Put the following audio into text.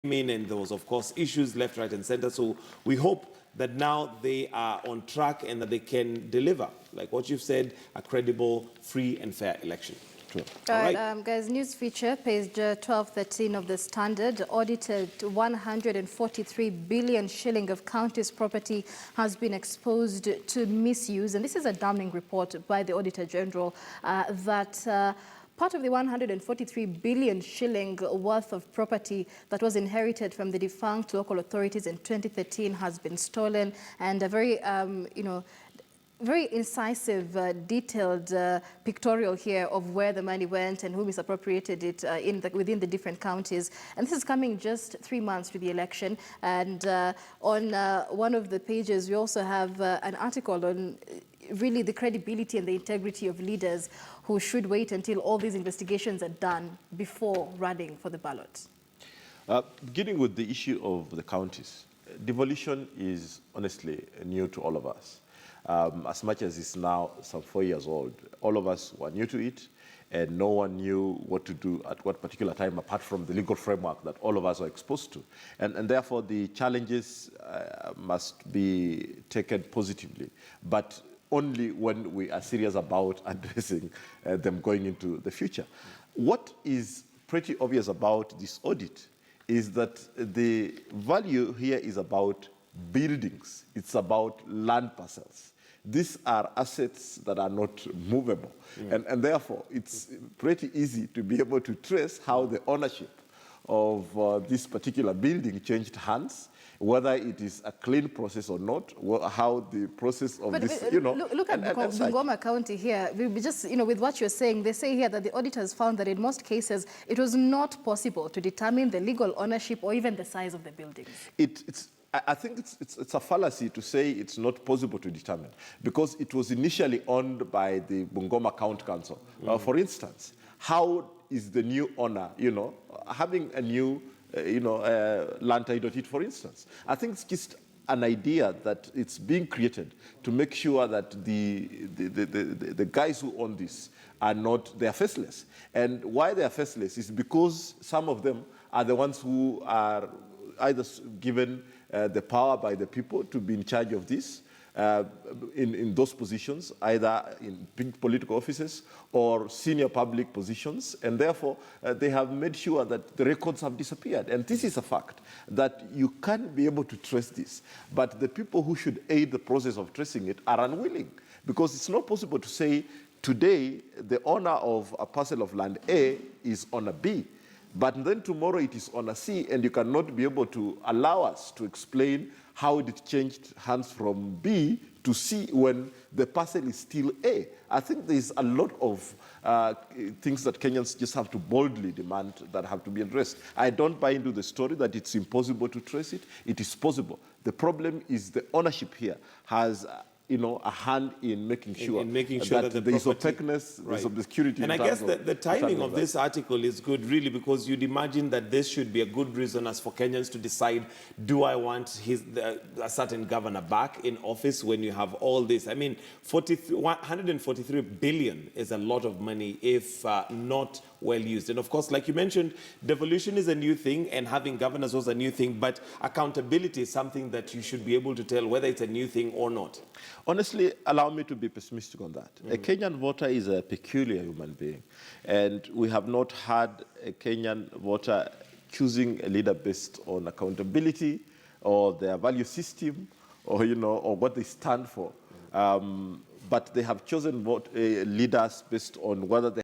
in, and there was, of course, issues left, right, and center. So we hope that now they are on track and that they can deliver, like what you've said, a credible, free, and fair election. True. All right, guys, news feature, page 1213 of the Standard. Audited 143 billion shilling of county's property has been exposed to misuse. And this is a damning report by the Auditor General that part of the 143 billion shilling worth of property that was inherited from the defunct local authorities in 2013 has been stolen, and a very, very incisive, detailed pictorial here of where the money went and who misappropriated it within the different counties. And this is coming just 3 months to the election. And on one of the pages, we also have an article on really the credibility and the integrity of leaders who should wait until all these investigations are done before running for the ballot. Beginning with the issue of the counties, devolution is honestly new to all of us. As much as it's now some 4 years old, all of us were new to it, and no one knew what to do at what particular time apart from the legal framework that all of us are exposed to. And therefore, the challenges must be taken positively, but only when we are serious about addressing them going into the future. What is pretty obvious about this audit is that the value here is about buildings. It's about land parcels. These are assets that are not movable. And therefore, it's pretty easy to be able to trace how the ownership of this particular building changed hands, whether it is a clean process or not, how the process of this, Look at Bungoma County here. We just, with what you're saying, they say here that the auditors found that in most cases, it was not possible to determine the legal ownership or even the size of the buildings. I think it's a fallacy to say it's not possible to determine, because it was initially owned by the Bungoma County Council. For instance, how is the new owner, having a new, land title deed, for instance? I think it's just an idea that it's being created to make sure that the guys who own this are not, they are faceless. And why they are faceless is because some of them are the ones who are either given the power by the people to be in charge of this in those positions, either in big political offices or senior public positions, and therefore they have made sure that the records have disappeared. And this is a fact, that you can't be able to trace this, but the people who should aid the process of tracing it are unwilling, because it's not possible to say today the owner of a parcel of land A is owner B, but then tomorrow it is on a C, and you cannot be able to allow us to explain how it changed hands from B to C when the parcel is still A. I think there's a lot of things that Kenyans just have to boldly demand that have to be addressed. I don't buy into the story that it's impossible to trace it. It is possible. The problem is the ownership here has a hand in making sure, that there is opaqueness, there's obscurity. And I guess the timing of this article is good, really, because you'd imagine that this should be a good reason as for Kenyans to decide, do I want a certain governor back in office when you have all this? I mean, 143 billion is a lot of money if not well used. And of course, like you mentioned, devolution is a new thing, and having governors was a new thing, but accountability is something that you should be able to tell whether it's a new thing or not. Honestly, allow me to be pessimistic on that. A Kenyan voter is a peculiar human being, and we have not had a Kenyan voter choosing a leader based on accountability or their value system or, or what they stand for. But they have chosen leaders based on whether they